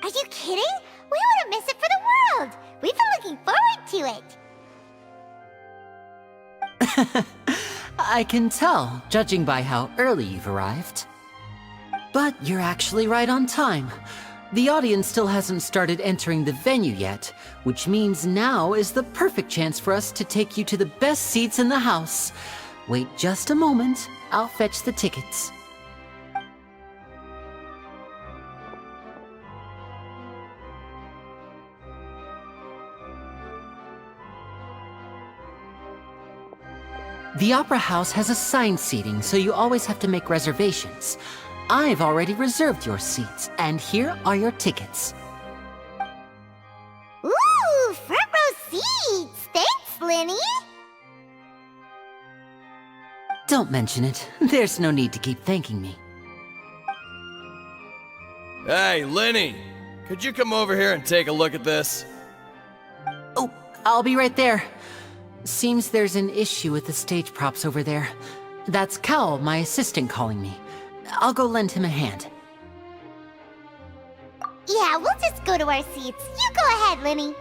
Are you kidding? We wouldn't miss it for the world! We've been looking forward to it! I can tell, judging by how early you've arrived. But you're actually right on time. The audience still hasn't started entering the venue yet, which means now is the perfect chance for us to take you to the best seats in the house. Wait just a moment, I'll fetch the tickets. The Opera House has assigned seating, so you always have to make reservations. I've already reserved your seats, and here are your tickets. Ooh, front row seats! Thanks, Linny! Don't mention it. There's no need to keep thanking me. Hey, Linny! Could you come over here and take a look at this? Oh, I'll be right there. Seems there's an issue with the stage props over there. That's Cal, my assistant, calling me. I'll go lend him a hand. Yeah, we'll just go to our seats. You go ahead, Linny.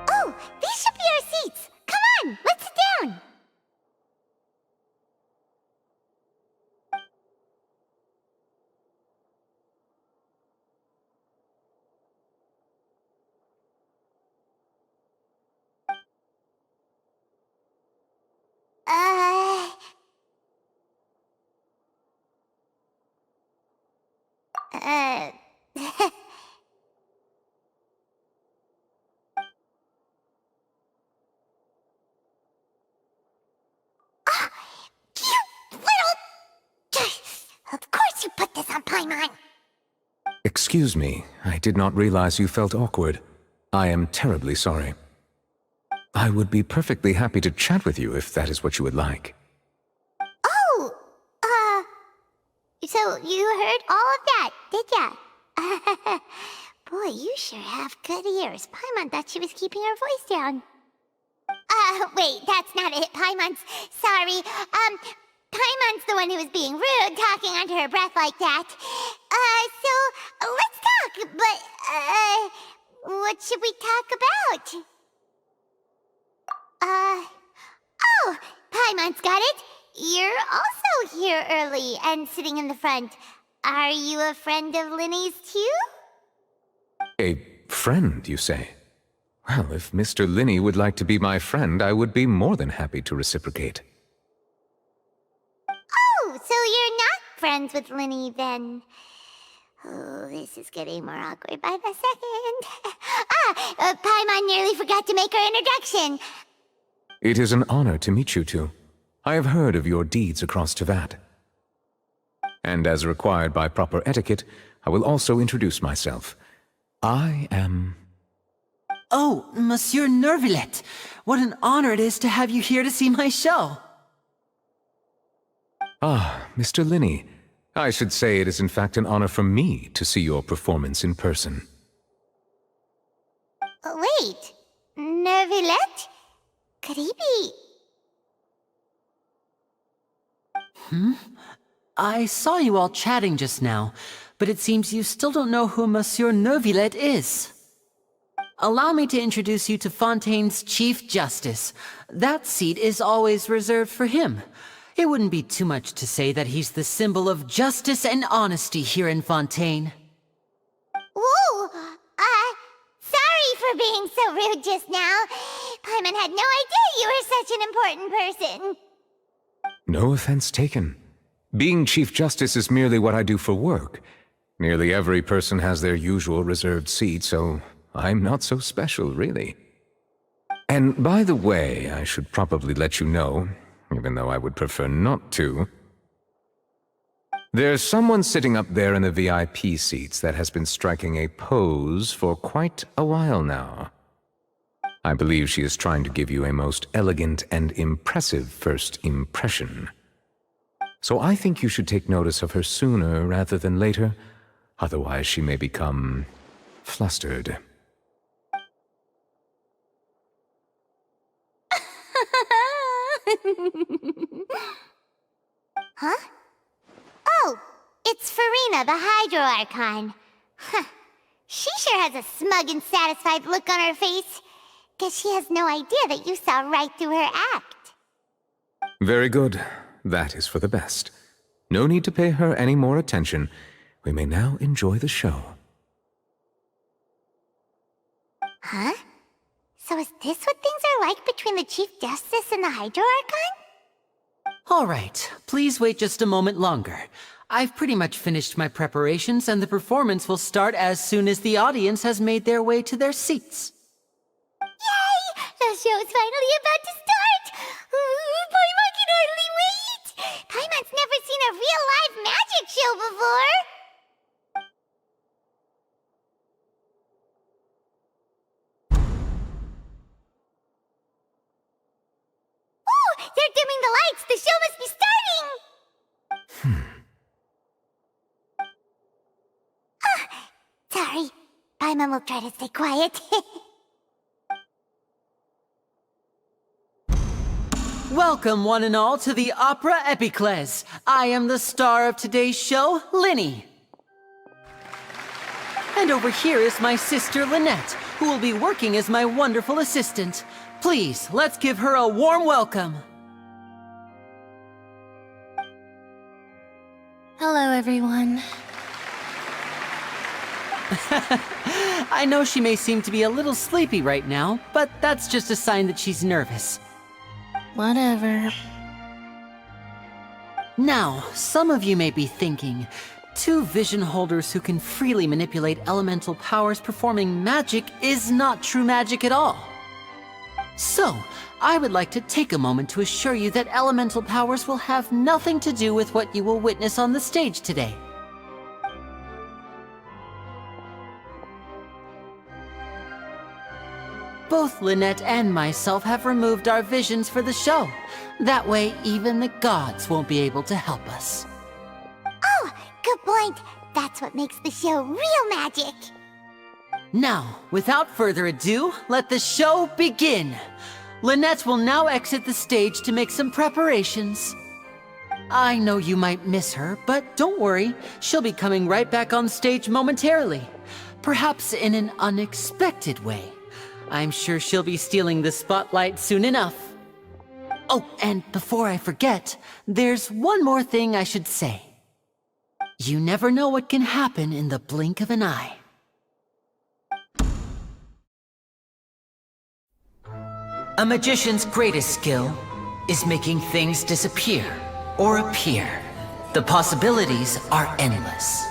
Oh, these should be our seats. Come on, let's sit down. Uh... Ah, you little... Of course you put this on Paimon. Excuse me, I did not realize you felt awkward. I am terribly sorry. I would be perfectly happy to chat with you if that is what you would like. Oh, so you heard all of that, did ya? Boy, you sure have good ears. Paimon thought she was keeping her voice down. Wait, that's not it. Paimon's... Sorry. Paimon's the one who was being rude, talking under her breath like that. So, let's talk, but, what should we talk about? Oh, Paimon's got it. You're also here early and sitting in the front. Are you a friend of Linny's too? A friend, you say? Well, if Mr. Linny would like to be my friend, I would be more than happy to reciprocate. Oh, so you're not friends with Linny then? Oh, this is getting more awkward by the second. Paimon nearly forgot to make her introduction. It is an honor to meet you two. I have heard of your deeds across Tevat. And as required by proper etiquette, I will also introduce myself. I am... Oh, Monsieur Nevillet! What an honor it is to have you here to see my show! Ah, Mr. Linny. I should say it is in fact an honor for me to see your performance in person. Wait, Nevillet? Could he be... I saw you all chatting just now, but it seems you still don't know who Monsieur Nevillet is. Allow me to introduce you to Fontaine's Chief Justice. That seat is always reserved for him. It wouldn't be too much to say that he's the symbol of justice and honesty here in Fontaine. Whoa! Sorry for being so rude just now. Paimon had no idea you were such an important person. No offense taken. Being Chief Justice is merely what I do for work. Nearly every person has their usual reserved seat, so I'm not so special, really. And by the way, I should probably let you know, even though I would prefer not to. There's someone sitting up there in the VIP seats that has been striking a pose for quite a while now. I believe she is trying to give you a most elegant and impressive first impression. So I think you should take notice of her sooner rather than later, otherwise she may become flustered. Huh? Oh, it's Farina, the Hydro Archon. Huh. She sure has a smug and satisfied look on her face. Guess she has no idea that you saw right through her act. Very good. That is for the best. No need to pay her any more attention. We may now enjoy the show. Huh? So is this what things are like between the Chief Justice and the Hydro Archon? All right, please wait just a moment longer. I've pretty much finished my preparations, and the performance will start as soon as the audience has made their way to their seats. Yay! The show's finally about to start! Paimon can hardly wait! Paimon's never seen a real live magic show before! Oh! They're dimming the lights! The show must be starting! Sorry. Paimon will try to stay quiet. Welcome, one and all, to the Opera Epiclese. I am the star of today's show, Linny. And over here is my sister, Lynette, who will be working as my wonderful assistant. Please, let's give her a warm welcome. Hello, everyone. I know she may seem to be a little sleepy right now, but that's just a sign that she's nervous. Whatever. Now, some of you may be thinking, two vision holders who can freely manipulate elemental powers performing magic is not true magic at all. So, I would like to take a moment to assure you that elemental powers will have nothing to do with what you will witness on the stage today. Both Lynette and myself have removed our visions for the show. That way, even the gods won't be able to help us. Oh, good point. That's what makes the show real magic. Now, without further ado, let the show begin. Lynette will now exit the stage to make some preparations. I know you might miss her, but don't worry. She'll be coming right back on stage momentarily. Perhaps in an unexpected way. I'm sure she'll be stealing the spotlight soon enough. Oh, and before I forget, there's one more thing I should say. You never know what can happen in the blink of an eye. A magician's greatest skill is making things disappear or appear. The possibilities are endless.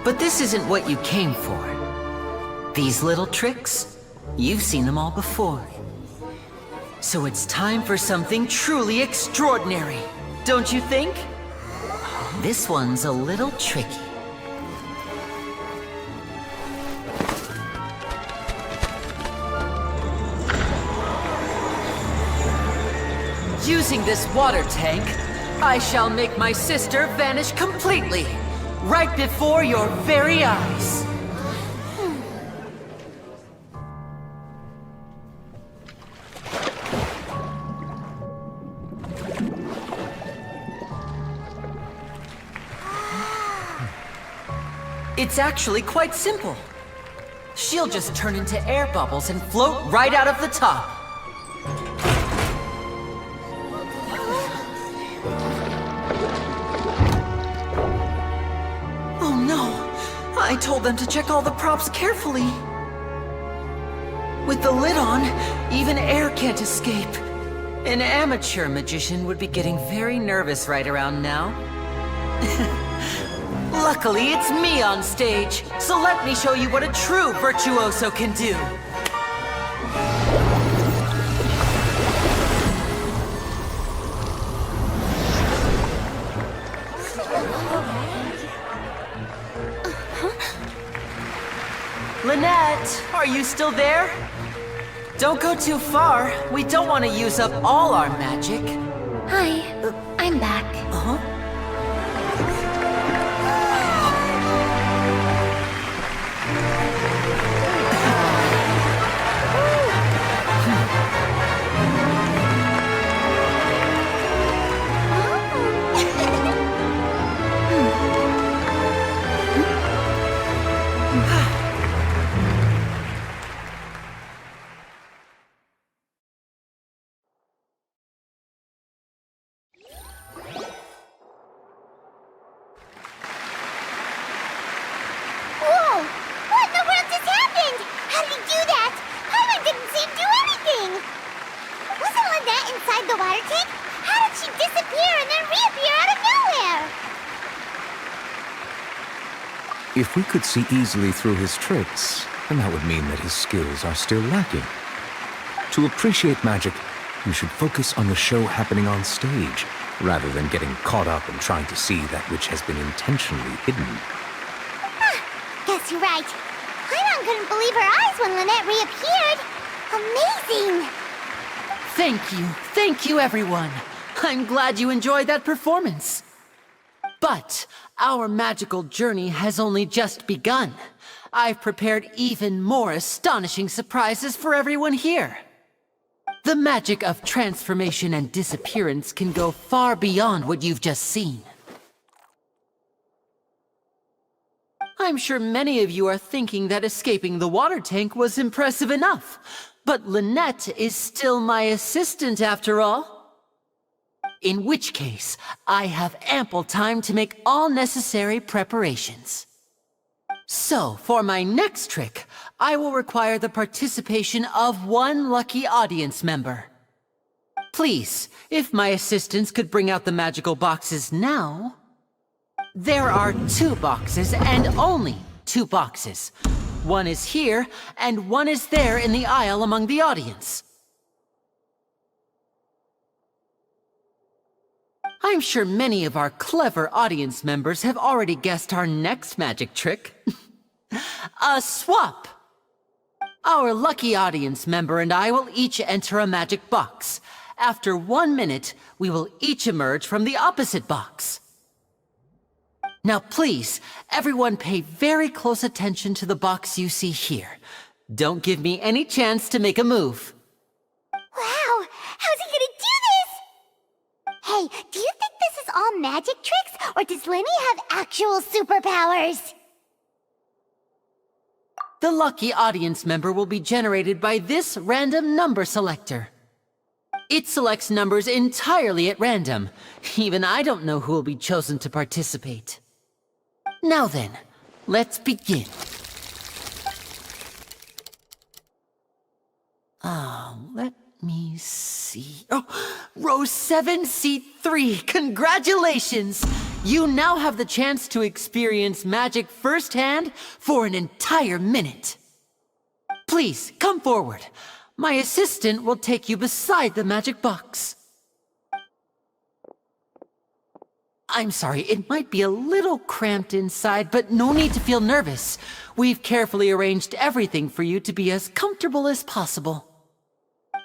But this isn't what you came for. These little tricks, you've seen them all before. So it's time for something truly extraordinary, don't you think? This one's a little tricky. Using this water tank, I shall make my sister vanish completely, right before your very eyes. It's actually quite simple. She'll just turn into air bubbles and float right out of the top. Oh no! I told them to check all the props carefully. With the lid on, even air can't escape. An amateur magician would be getting very nervous right around now. Luckily, it's me on stage, so let me show you what a true virtuoso can do. Are you still there? Don't go too far. We don't want to use up all our magic. Hi, I'm back. Uh-huh. Whoa! What in the world just happened? How did he do that? Paimon didn't see him do anything! Wasn't Lynette inside the water tank? How did she disappear and then reappear out of nowhere? If we could see easily through his tricks, then that would mean that his skills are still lacking. To appreciate magic, you should focus on the show happening on stage, rather than getting caught up in trying to see that which has been intentionally hidden. Guess you're right. Paimon couldn't believe her eyes when Lynette reappeared. Amazing! Thank you everyone. I'm glad you enjoyed that performance. But our magical journey has only just begun. I've prepared even more astonishing surprises for everyone here. The magic of transformation and disappearance can go far beyond what you've just seen. I'm sure many of you are thinking that escaping the water tank was impressive enough, but Lynette is still my assistant after all. In which case, I have ample time to make all necessary preparations. So, for my next trick, I will require the participation of one lucky audience member. Please, if my assistants could bring out the magical boxes now. There are 2 boxes, and only 2 boxes. One is here, and one is there in the aisle among the audience. I'm sure many of our clever audience members have already guessed our next magic trick. A swap! Our lucky audience member and I will each enter a magic box. After 1 minute, we will each emerge from the opposite box. Now please, everyone pay very close attention to the box you see here. Don't give me any chance to make a move. Wow! How's he gonna do this? Hey, do you think this is all magic tricks, or does Lenny have actual superpowers? The lucky audience member will be generated by this random number selector. It selects numbers entirely at random. Even I don't know who will be chosen to participate. Now then, let's begin. Let me see. Oh, row 7, seat 3. Congratulations! You now have the chance to experience magic firsthand for an entire minute. Please, come forward. My assistant will take you beside the magic box. I'm sorry, it might be a little cramped inside, but no need to feel nervous. We've carefully arranged everything for you to be as comfortable as possible.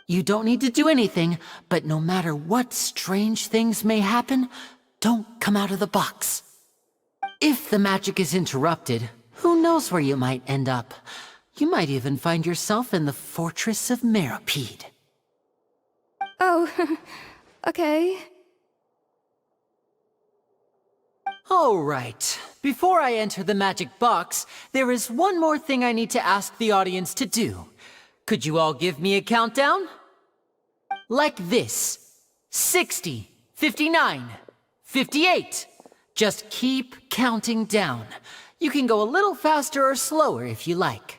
You don't need to do anything, but no matter what strange things may happen, don't come out of the box. If the magic is interrupted, who knows where you might end up? You might even find yourself in the Fortress of Meropide. Oh, okay. All right. Before I enter the magic box, there is one more thing I need to ask the audience to do. Could you all give me a countdown? Like this. 60, 59, 58. Just keep counting down. You can go a little faster or slower if you like.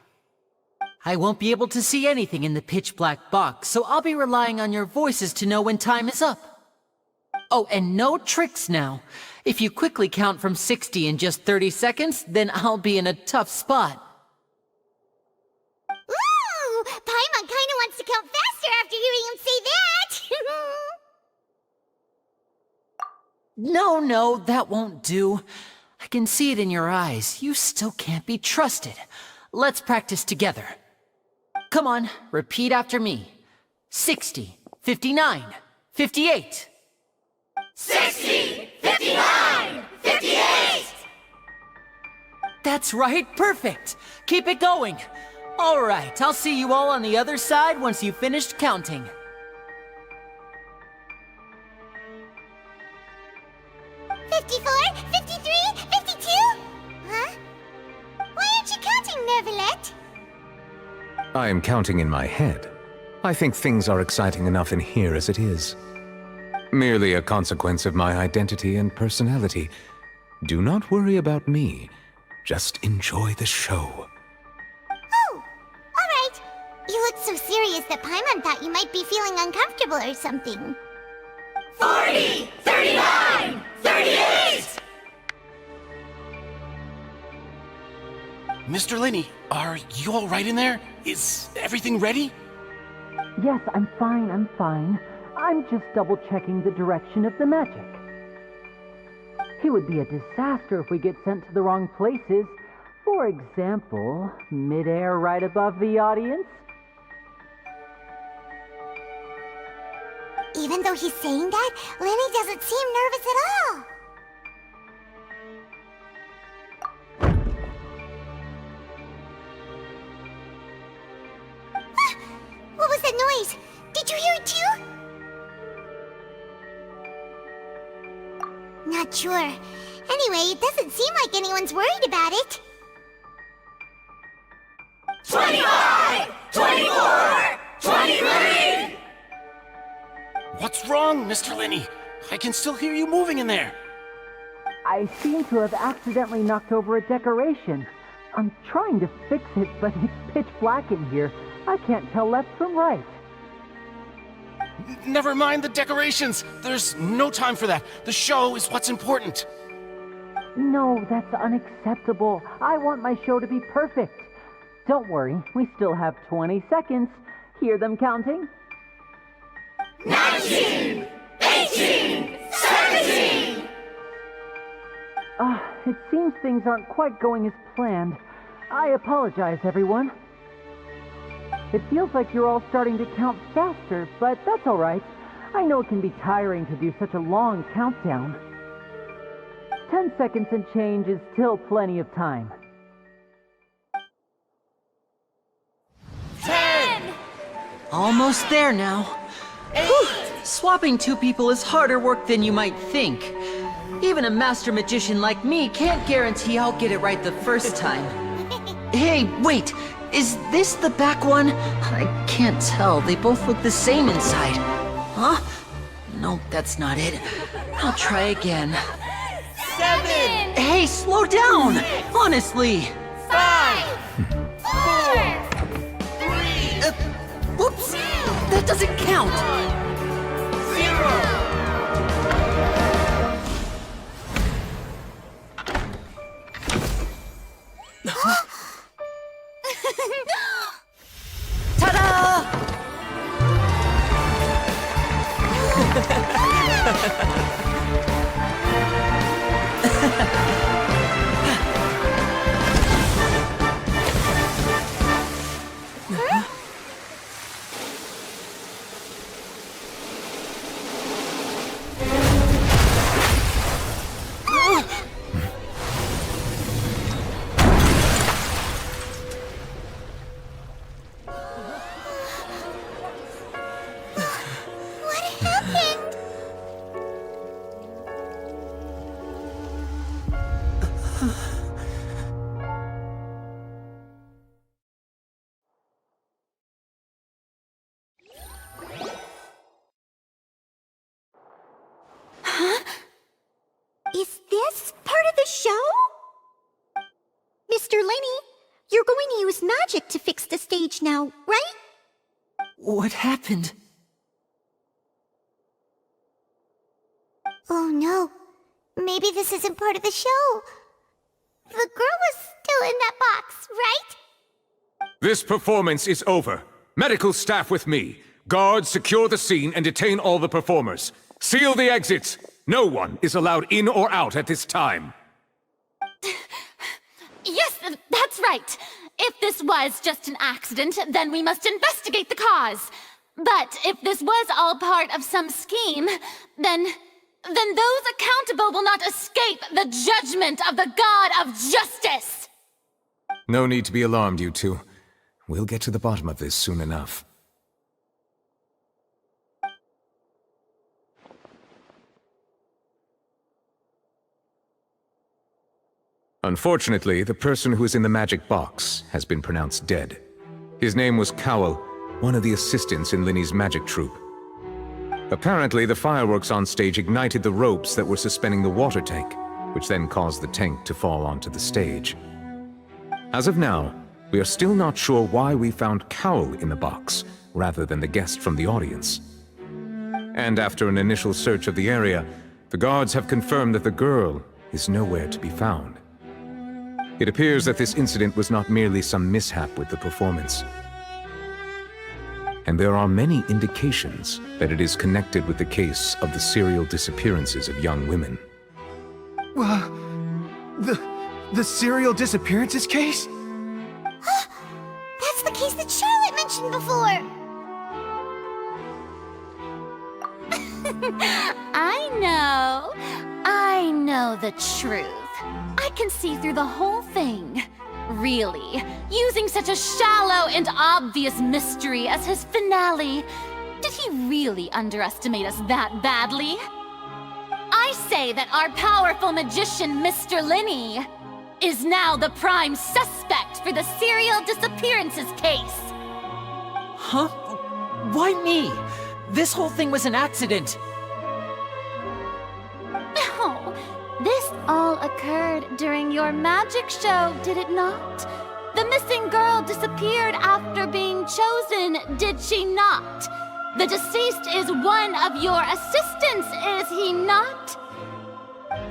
I won't be able to see anything in the pitch-black box, so I'll be relying on your voices to know when time is up. Oh, and no tricks now. If you quickly count from 60 in just 30 seconds, then I'll be in a tough spot. Ooh! Paimon kinda wants to count faster after hearing him say that! No, that won't do. I can see it in your eyes. You still can't be trusted. Let's practice together. Come on, repeat after me. 60, 59, 58. 60, 59, 58! That's right, perfect. Keep it going. All right, I'll see you all on the other side once you've finished counting. 54, 53, 52? Huh? Why aren't you counting, Nevillete? I am counting in my head. I think things are exciting enough in here as it is. Merely a consequence of my identity and personality. Do not worry about me. Just enjoy the show. Oh, all right. You look so serious that Paimon thought you might be feeling uncomfortable or something. 40, 39, 38! Mr. Lenny, are you all right in there? Is everything ready? Yes, I'm fine. I'm just double-checking the direction of the magic. It would be a disaster if we get sent to the wrong places. For example, mid-air right above the audience. Even though he's saying that, Lenny doesn't seem nervous at all. Ah, what was that noise? Did you hear it too? Not sure. Anyway, it doesn't seem like anyone's worried about it. 25! 24! 23! What's wrong, Mr. Lenny? I can still hear you moving in there. I seem to have accidentally knocked over a decoration. I'm trying to fix it, but it's pitch black in here. I can't tell left from right. Never mind the decorations. There's no time for that. The show is what's important. No, that's unacceptable. I want my show to be perfect. Don't worry, we still have 20 seconds. Hear them counting? 19! 18! 17! It seems things aren't quite going as planned. I apologize, everyone. It feels like you're all starting to count faster, but that's all right. I know it can be tiring to do such a long countdown. 10 seconds and change is still plenty of time. 10! Almost there now. 8! Swapping two people is harder work than you might think. Even a master magician like me can't guarantee I'll get it right the first time. Hey, wait! Is this the back one? I can't tell. They both look the same inside. Huh? Nope, that's not it. I'll try again. 7! Hey, slow down! Honestly! 5! 4! 3! Whoops! That doesn't count! 0! Ta-da! What happened? Is this part of the show? Mr. Lenny, you're going to use magic to fix the stage now, right? What happened? Oh no. Maybe this isn't part of the show. The girl was still in that box, right? This performance is over. Medical staff with me. Guards secure the scene and detain all the performers. Seal the exits. No one is allowed in or out at this time. Yes, that's right. if this was just an accident, then we must investigate the cause. But if this was all part of some scheme, then those accountable will not escape the judgment of the God of Justice! No need to be alarmed, you two. We'll get to the bottom of this soon enough. Unfortunately, the person who is in the magic box has been pronounced dead. His name was Cowell, one of the assistants in Linny's magic troupe. Apparently, the fireworks on stage ignited the ropes that were suspending the water tank, which then caused the tank to fall onto the stage. As of now, we are still not sure why we found Cowell in the box, rather than the guest from the audience. And after an initial search of the area, the guards have confirmed that the girl is nowhere to be found. It appears that this incident was not merely some mishap with the performance. And there are many indications that it is connected with the case of the serial disappearances of young women. The serial disappearances case? That's the case that Charlotte mentioned before! I know the truth. I can see through the whole thing. Really, using such a shallow and obvious mystery as his finale. Did he really underestimate us that badly? I say that our powerful magician, Mr. Linny, is now the prime suspect for the serial disappearances case. Huh? Why me? This whole thing was an accident. Oh, this all occurred during your magic show, did it not? The missing girl disappeared after being chosen, did she not? The deceased is one of your assistants, is he not?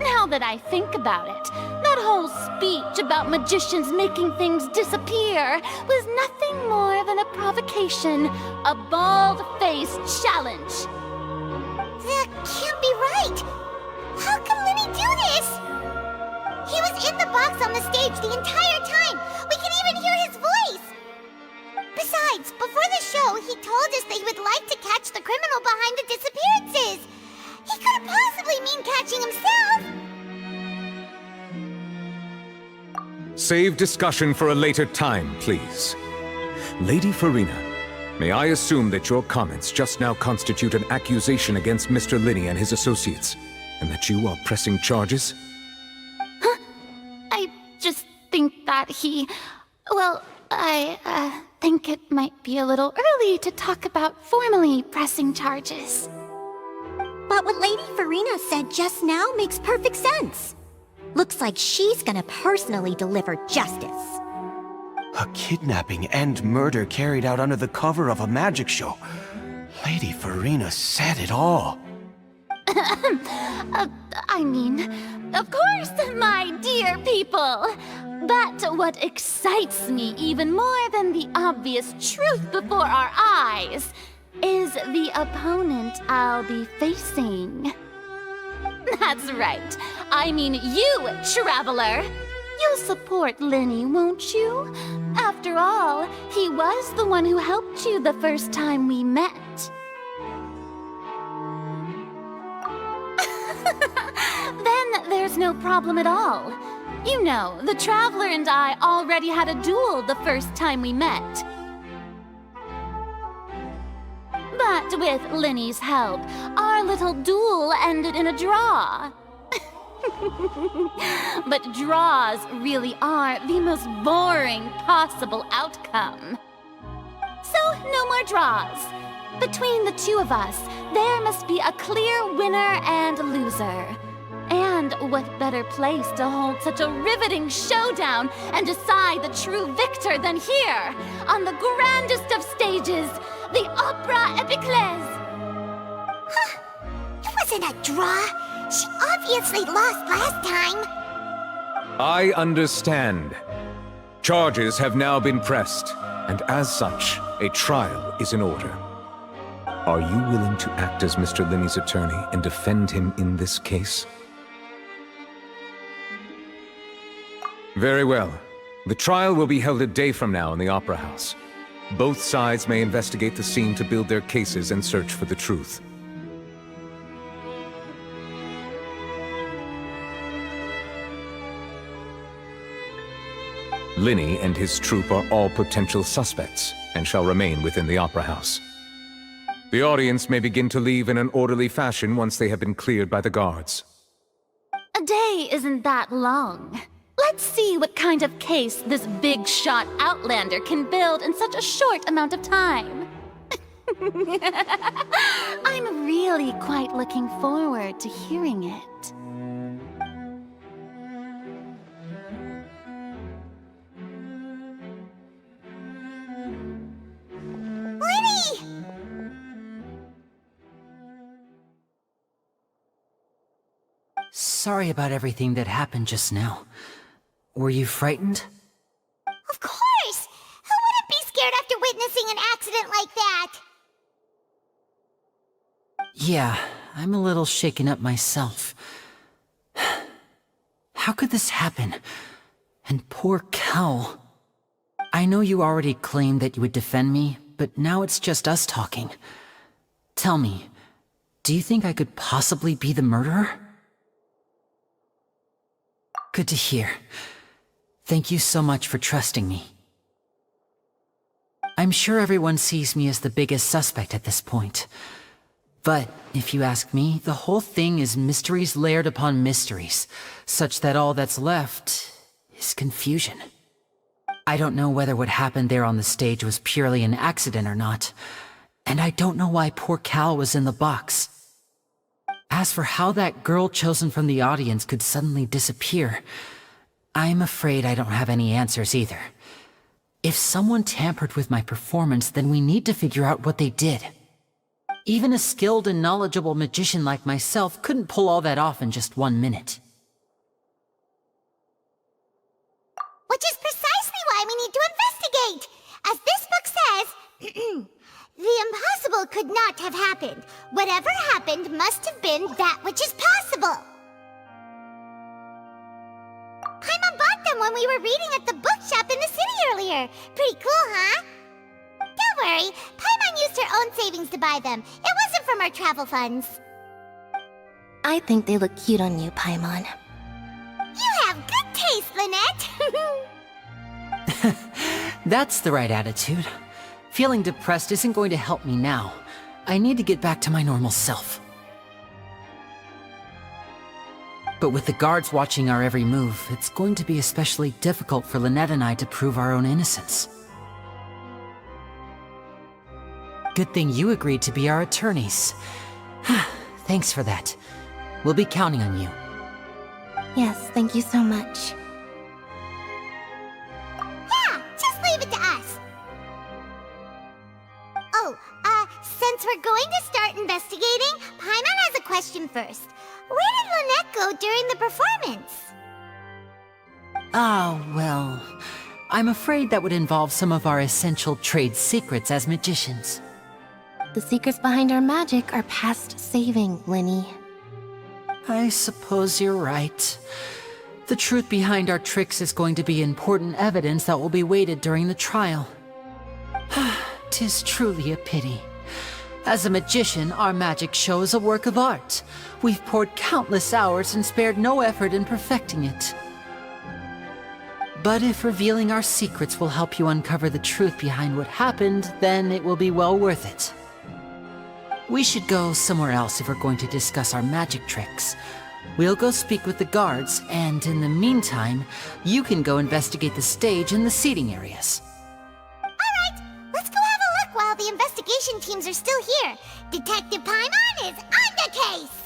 Now that I think about it, that whole speech about magicians making things disappear was nothing more than a provocation, a bald-faced challenge. That can't be right! How can Linny do this? He was in the box on the stage the entire time! We can even hear his voice! Besides, before the show, he told us that he would like to catch the criminal behind the disappearances! He couldn't possibly mean catching himself! Save discussion for a later time, please. Lady Farina, may I assume that your comments just now constitute an accusation against Mr. Linny and his associates, and that you are pressing charges? I just think that I think it might be a little early to talk about formally pressing charges. But what Lady Farina said just now makes perfect sense. Looks like she's gonna personally deliver justice. A kidnapping and murder carried out under the cover of a magic show. Lady Farina said it all. I mean, of course, my dear people. But what excites me even more than the obvious truth before our eyes is the opponent I'll be facing. That's right. I mean you, Traveler. You'll support Linny, won't you? After all, he was the one who helped you the first time we met. Then there's no problem at all. You know, the Traveler and I already had a duel the first time we met. But with Linny's help, our little duel ended in a draw. But draws really are the most boring possible outcome. So, no more draws. Between the two of us, there must be a clear winner and loser. And what better place to hold such a riveting showdown and decide the true victor than here, on the grandest of stages, the Opera Epiclese. It wasn't a draw. She obviously lost last time. I understand. Charges have now been pressed, and as such, a trial is in order. Are you willing to act as Mr. Linny's attorney and defend him in this case? Very well. The trial will be held a day from now in the Opera House. Both sides may investigate the scene to build their cases and search for the truth. Linny and his troop are all potential suspects and shall remain within the Opera House. The audience may begin to leave in an orderly fashion once they have been cleared by the guards. A day isn't that long. Let's see what kind of case this big-shot outlander can build in such a short amount of time. I'm really quite looking forward to hearing it. Lenny! Sorry about everything that happened just now. Were you frightened? Of course! Who wouldn't be scared after witnessing an accident like that? Yeah, I'm a little shaken up myself. How could this happen? And poor Cal. I know you already claimed that you would defend me, but now it's just us talking. Tell me, do you think I could possibly be the murderer? Good to hear. Thank you so much for trusting me. I'm sure everyone sees me as the biggest suspect at this point. But, if you ask me, the whole thing is mysteries layered upon mysteries, such that all that's left is confusion. I don't know whether what happened there on the stage was purely an accident or not, and I don't know why poor Cal was in the box. As for how that girl chosen from the audience could suddenly disappear, I'm afraid I don't have any answers either. If someone tampered with my performance, then we need to figure out what they did. Even a skilled and knowledgeable magician like myself couldn't pull all that off in just 1 minute. Which is precisely why we need to investigate! As this book says, the impossible could not have happened. Whatever happened must have been that which is possible. Paimon bought them when we were reading at the bookshop in the city earlier. Pretty cool, huh? Don't worry, Paimon used her own savings to buy them. It wasn't from our travel funds. I think they look cute on you, Paimon. You have good taste, Lynette. That's the right attitude. Feeling depressed isn't going to help me now. I need to get back to my normal self. But with the guards watching our every move, it's going to be especially difficult for Lynette and I to prove our own innocence. Good thing you agreed to be our attorneys. Thanks for that. We'll be counting on you. Yes, thank you so much. Yeah, just leave it to us. Oh, since we're going to start investigating, Paimon has a question first. Where did Lynette go during the performance? Ah, well, I'm afraid that would involve some of our essential trade secrets as magicians. The secrets behind our magic are past saving, Linny. I suppose you're right. The truth behind our tricks is going to be important evidence that will be weighted during the trial. 'Tis truly a pity. As a magician, our magic show is a work of art. We've poured countless hours and spared no effort in perfecting it. But if revealing our secrets will help you uncover the truth behind what happened, then it will be well worth it. We should go somewhere else if we're going to discuss our magic tricks. We'll go speak with the guards, and in the meantime, you can go investigate the stage and the seating areas. Alright, let's go have a look while the investigation teams are still here. Detective Paimon is on the case!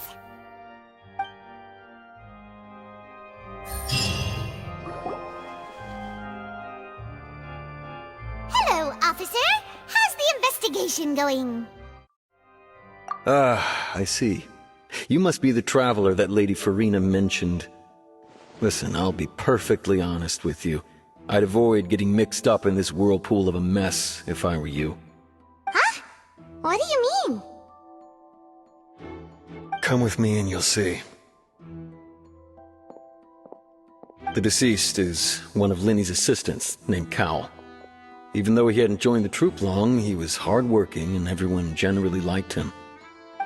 Hello, officer. How's the investigation going? Ah, I see. You must be the traveler that Lady Farina mentioned. Listen, I'll be perfectly honest with you. I'd avoid getting mixed up in this whirlpool of a mess if I were you. Huh? What do you mean? Come with me and you'll see. The deceased is one of Linny's assistants, named Cal. Even though he hadn't joined the troupe long, he was hardworking and everyone generally liked him.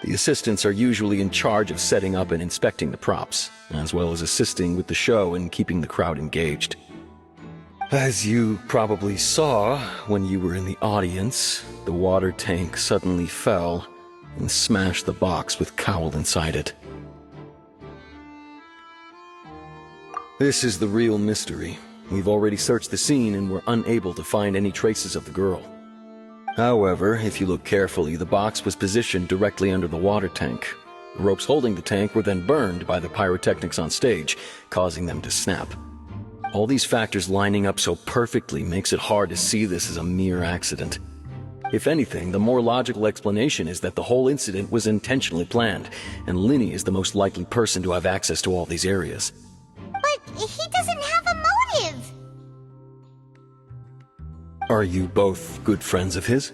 The assistants are usually in charge of setting up and inspecting the props, as well as assisting with the show and keeping the crowd engaged. As you probably saw when you were in the audience, the water tank suddenly fell and smashed the box with Cowl inside it. This is the real mystery. We've already searched the scene and were unable to find any traces of the girl. However, if you look carefully, the box was positioned directly under the water tank. The ropes holding the tank were then burned by the pyrotechnics on stage, causing them to snap. All these factors lining up so perfectly makes it hard to see this as a mere accident. If anything, the more logical explanation is that the whole incident was intentionally planned, and Linny is the most likely person to have access to all these areas. But he doesn't have a motive! Are you both good friends of his?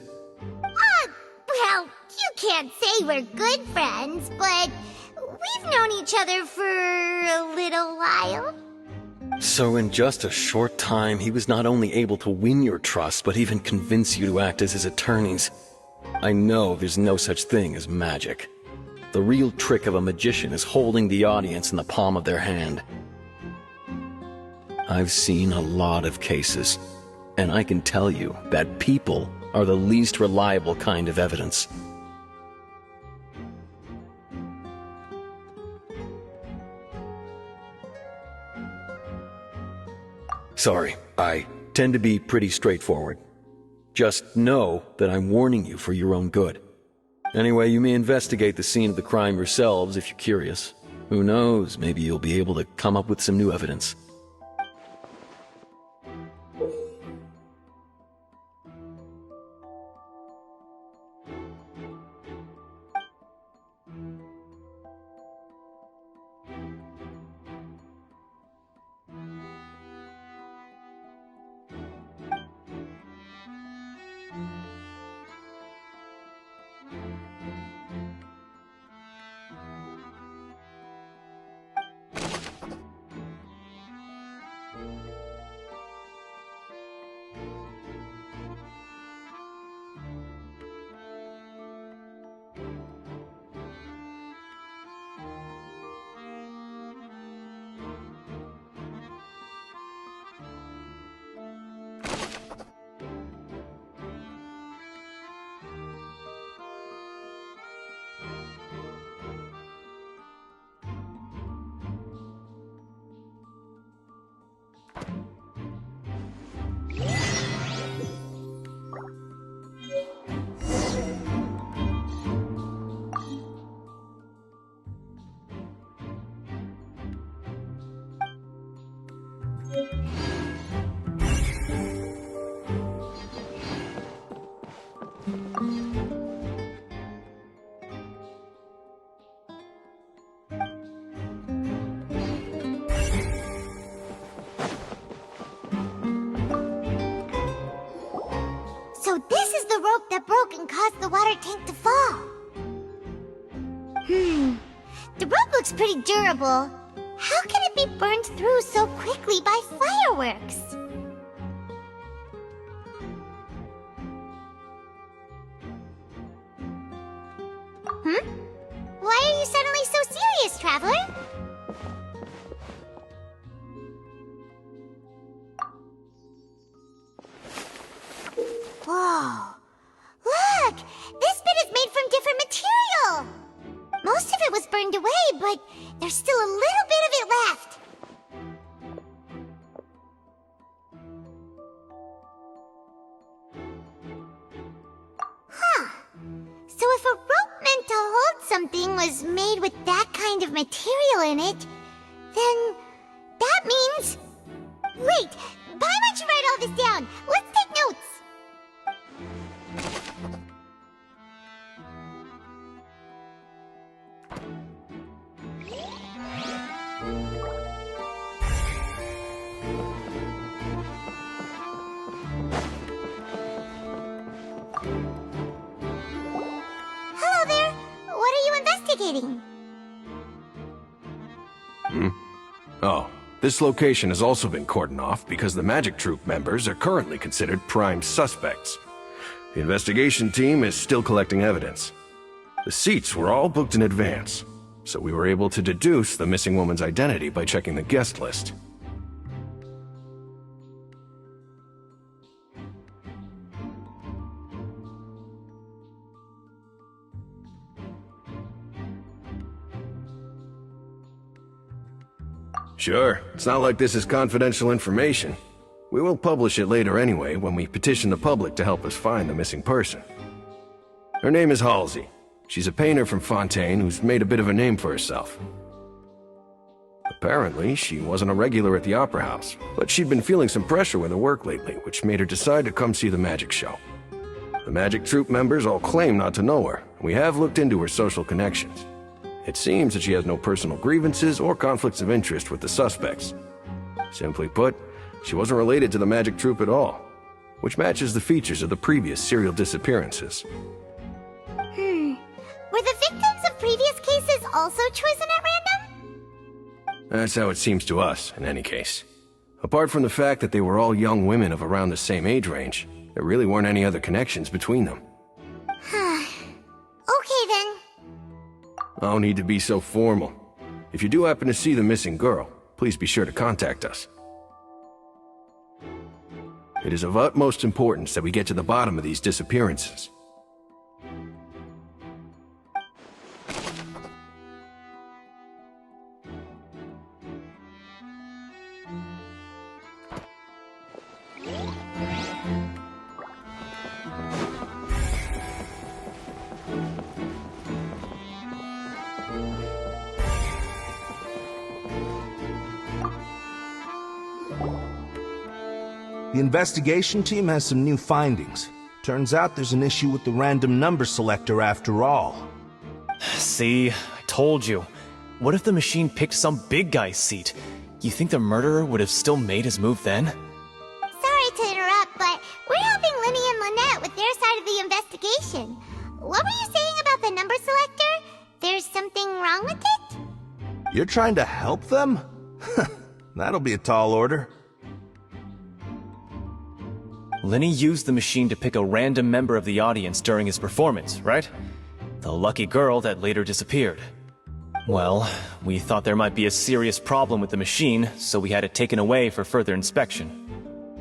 Well, you can't say we're good friends, but we've known each other for a little while. So in just a short time, he was not only able to win your trust, but even convince you to act as his attorneys. I know there's no such thing as magic. The real trick of a magician is holding the audience in the palm of their hand. I've seen a lot of cases, and I can tell you that people are the least reliable kind of evidence. Sorry, I tend to be pretty straightforward. Just know that I'm warning you for your own good. Anyway, you may investigate the scene of the crime yourselves if you're curious. Who knows, maybe you'll be able to come up with some new evidence. So this is the rope that broke and caused the water tank to fall. The rope looks pretty durable. How can it be burned through so quickly by fireworks? Why are you suddenly so serious, Traveler? Whoa! Look! This bit is made from different material! Most of it was burned away, but there's still a little bit of it left. Huh. So if a rope meant to hold something was made with that kind of material in it, then that means... Wait! Why don't you write all this down? Let's take notes! Hello there! What are you investigating? Oh, This location has also been cordoned off because the Magic Troop members are currently considered prime suspects. The investigation team is still collecting evidence. The seats were all booked in advance, so we were able to deduce the missing woman's identity by checking the guest list. Sure, it's not like this is confidential information. We will publish it later anyway when we petition the public to help us find the missing person. Her name is Halsey. She's a painter from Fontaine who's made a bit of a name for herself. Apparently, she wasn't a regular at the Opera House, but she'd been feeling some pressure with her work lately, which made her decide to come see the magic show. The Magic Troop members all claim not to know her, and we have looked into her social connections. It seems that she has no personal grievances or conflicts of interest with the suspects. Simply put, she wasn't related to the Magic Troop at all, which matches the features of the previous serial disappearances. Were the victims of previous cases also chosen at random? That's how it seems to us, in any case. Apart from the fact that they were all young women of around the same age range, there really weren't any other connections between them. Okay then. No need to be so formal. If you do happen to see the missing girl, please be sure to contact us. It is of utmost importance that we get to the bottom of these disappearances. The investigation team has some new findings. Turns out there's an issue with the random number selector after all. See, I told you. What if the machine picked some big guy's seat? You think the murderer would have still made his move then? Sorry to interrupt, but we're helping Lenny and Lynette with their side of the investigation. What were you saying about the number selector? There's something wrong with it? You're trying to help them? That'll be a tall order. Lenny used the machine to pick a random member of the audience during his performance, right? The lucky girl that later disappeared. Well, we thought there might be a serious problem with the machine, so we had it taken away for further inspection.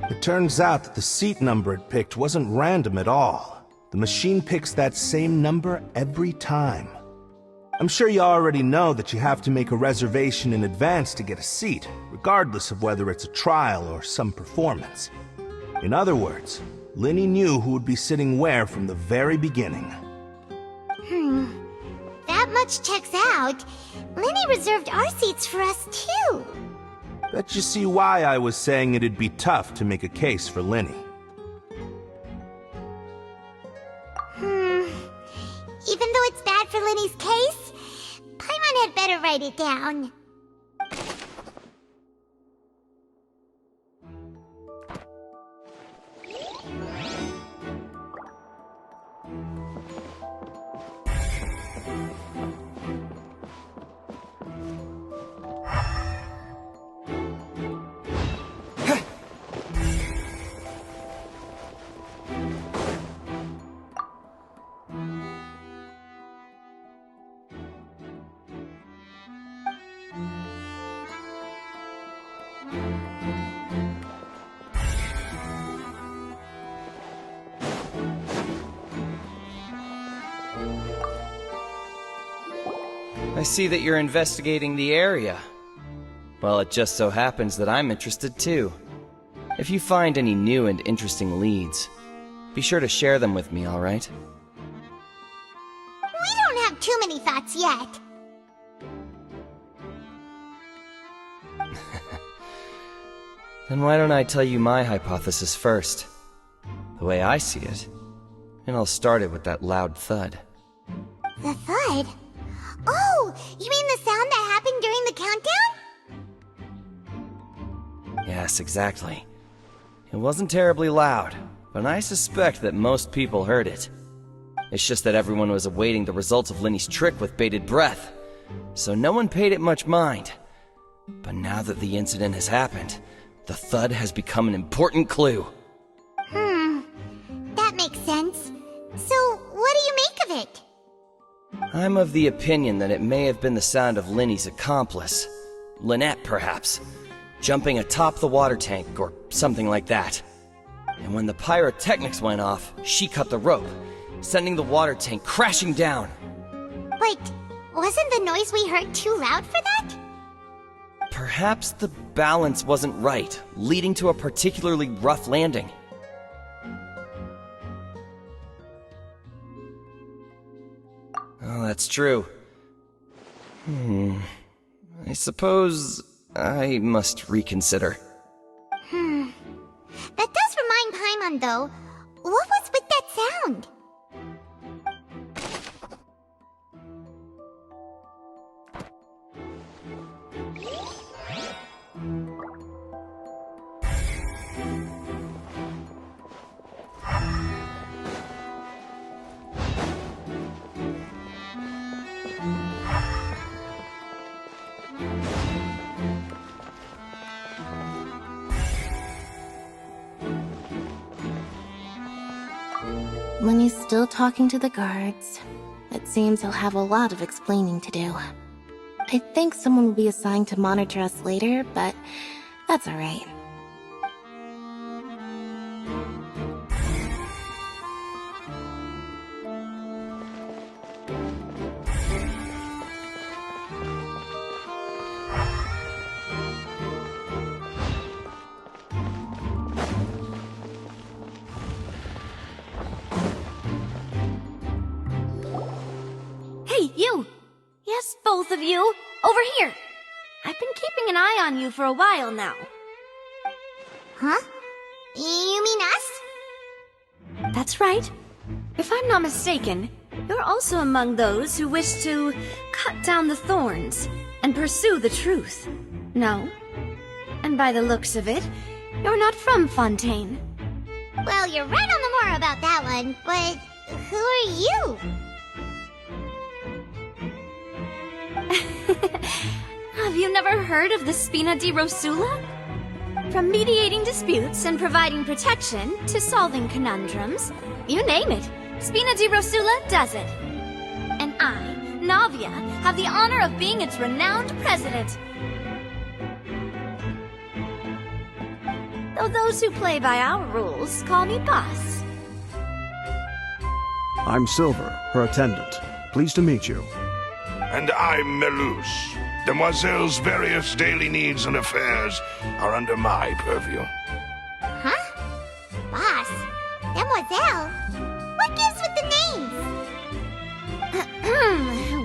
It turns out that the seat number it picked wasn't random at all. The machine picks that same number every time. I'm sure you already know that you have to make a reservation in advance to get a seat, regardless of whether it's a trial or some performance. In other words, Lenny knew who would be sitting where from the very beginning. That much checks out. Lenny reserved our seats for us too. Bet you see why I was saying it'd be tough to make a case for Lenny. Even though it's bad for Lenny's case, Paimon had better write it down. I see that you're investigating the area. Well, it just so happens that I'm interested too. If you find any new and interesting leads, be sure to share them with me, alright? We don't have too many thoughts yet. Then why don't I tell you my hypothesis first? The way I see it. And I'll start it with that loud thud. The thud? Oh, you mean the sound that happened during the countdown? Yes, exactly. It wasn't terribly loud, but I suspect that most people heard it. It's just that everyone was awaiting the results of Lenny's trick with bated breath, so no one paid it much mind. But now that the incident has happened, the thud has become an important clue. That makes sense. So, what do you make of it? I'm of the opinion that it may have been the sound of Linny's accomplice. Lynette, perhaps. Jumping atop the water tank, or something like that. And when the pyrotechnics went off, she cut the rope, sending the water tank crashing down. But wasn't the noise we heard too loud for that? Perhaps the balance wasn't right, leading to a particularly rough landing. Oh, that's true. I suppose I must reconsider. That does remind Paimon, though. What was with that sound? Lenny's still talking to the guards. It seems he'll have a lot of explaining to do. I think someone will be assigned to monitor us later, but that's alright. Hey, you! Yes, both of you! Over here! I've been keeping an eye on you for a while now. Huh? You mean us? That's right. If I'm not mistaken, you're also among those who wish to cut down the thorns and pursue the truth. No? And by the looks of it, you're not from Fontaine. Well, you're right on the more about that one, but who are you? Have you never heard of the Spina di Rosula? From mediating disputes and providing protection to solving conundrums, you name it, Spina di Rosula does it. And I, Navia, have the honor of being its renowned president. Though those who play by our rules call me boss. I'm Silver, her attendant. Pleased to meet you. And I'm Melus. Demoiselle's various daily needs and affairs are under my purview. Huh? Boss? Demoiselle? What gives with the names?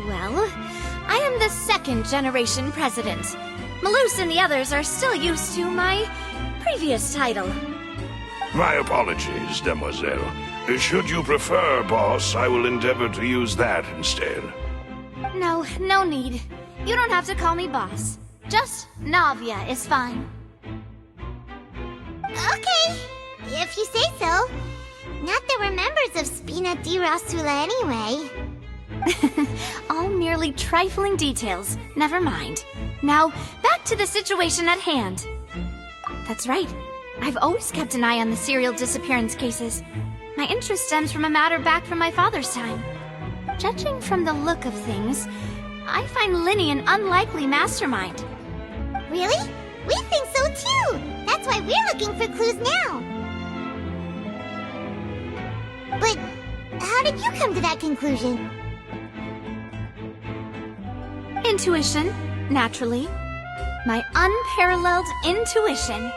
Well, I am the second generation president. Melus and the others are still used to my previous title. My apologies, Demoiselle. Should you prefer, boss, I will endeavor to use that instead. No need. You don't have to call me boss. Just Navia is fine. Okay, if you say so. Not that we're members of Spina di Rosula anyway. All merely trifling details. Never mind. Now, back to the situation at hand. That's right. I've always kept an eye on the serial disappearance cases. My interest stems from a matter back from my father's time. Judging from the look of things, I find Linny an unlikely mastermind. Really? We think so too! That's why we're looking for clues now! But how did you come to that conclusion? Intuition, naturally. My unparalleled intuition.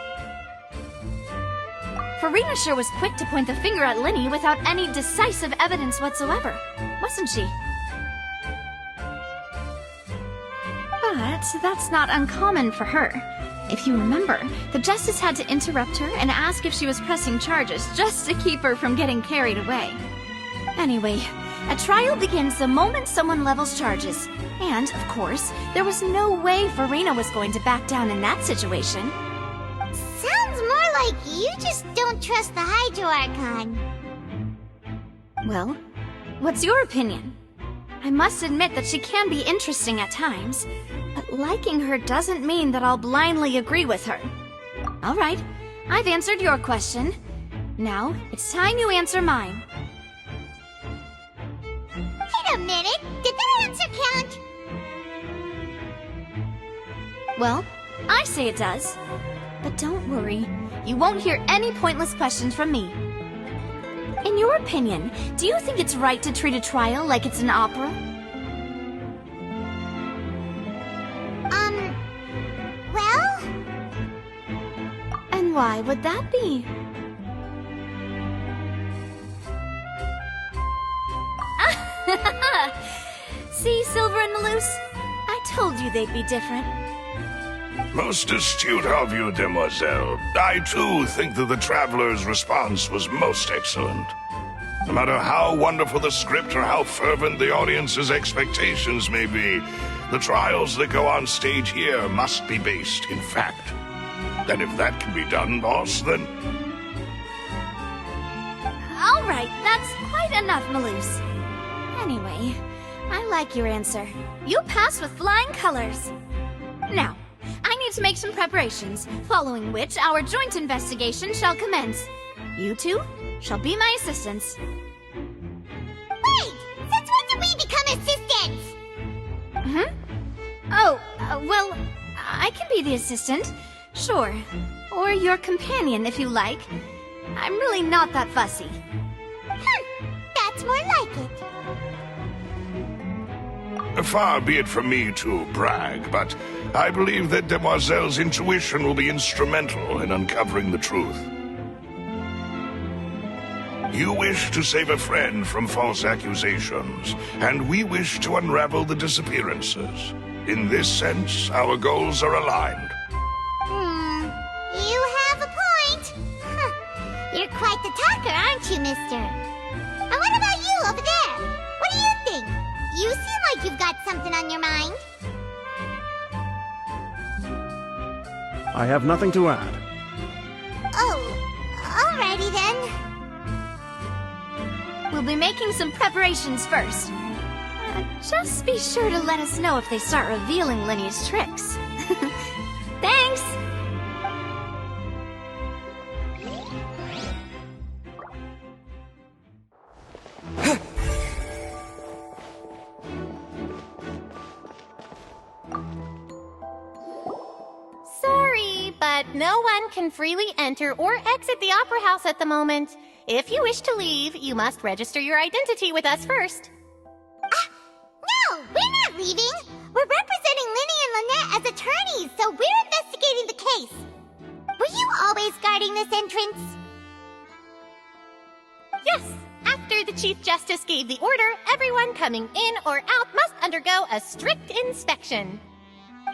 Farina sure was quick to point the finger at Linny without any decisive evidence whatsoever, wasn't she? But that's not uncommon for her. If you remember, the Justice had to interrupt her and ask if she was pressing charges just to keep her from getting carried away. Anyway, a trial begins the moment someone levels charges. And, of course, there was no way Farina was going to back down in that situation. Sounds more like you just don't trust the Hydro Archon. Well, what's your opinion? I must admit that she can be interesting at times, but liking her doesn't mean that I'll blindly agree with her. All right, I've answered your question. Now, it's time you answer mine. Wait a minute! Did that answer count? Well, I say it does. But don't worry, you won't hear any pointless questions from me. In your opinion, do you think it's right to treat a trial like it's an opera? Well? And why would that be? See, Silver and Maloose? I told you they'd be different. Most astute of you, demoiselle. I too think that the traveler's response was most excellent. No matter how wonderful the script or how fervent the audience's expectations may be, the trials that go on stage here must be based in fact. And if that can be done, boss, then... All right, that's quite enough, Maloose. Anyway, I like your answer. You passed with flying colors. Now, I need to make some preparations, following which our joint investigation shall commence. You two shall be my assistants. Wait! Since when did we become assistants? Oh, well, I can be the assistant. Sure. Or your companion, if you like. I'm really not that fussy. That's more like it. Far be it from me to brag, but I believe that Demoiselle's intuition will be instrumental in uncovering the truth. You wish to save a friend from false accusations, and we wish to unravel the disappearances. In this sense, our goals are aligned. You have a point. You're quite the talker, aren't you, mister? And what about you over there? What do you think? You seem like you've got something on your mind. I have nothing to add. Oh, alrighty then. We'll be making some preparations first. Just be sure to let us know if they start revealing Linny's tricks. Thanks! Sorry, but no one can freely enter or exit the Opera House at the moment. If you wish to leave, you must register your identity with us first. No, we're not leaving. We're representing Linny and Lynette as attorneys, so we're investigating the case. Were you always guarding this entrance? Yes, after the Chief Justice gave the order, everyone coming in or out must undergo a strict inspection.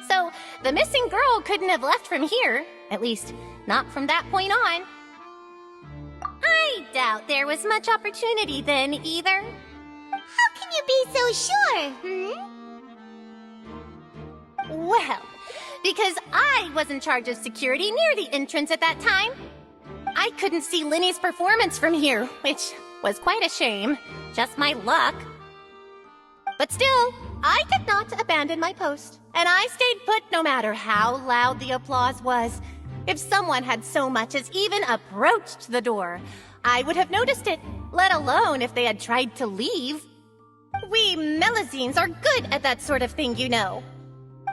So, the missing girl couldn't have left from here. At least, not from that point on. I doubt there was much opportunity then, either. How can you be so sure, Well, because I was in charge of security near the entrance at that time. I couldn't see Linny's performance from here, which was quite a shame. Just my luck. But still, I did not abandon my post, and I stayed put no matter how loud the applause was. If someone had so much as even approached the door, I would have noticed it, let alone if they had tried to leave. We Melazines are good at that sort of thing, you know.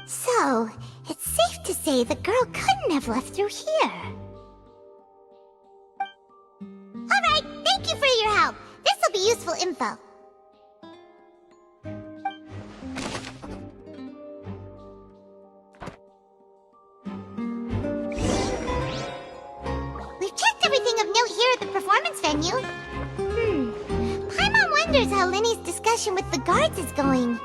So, it's safe to say the girl couldn't have left through here. Alright, thank you for your help. This'll be useful info. We've checked everything of note here at the performance venue. Paimon wonders how Linny's discussion with the guards is going.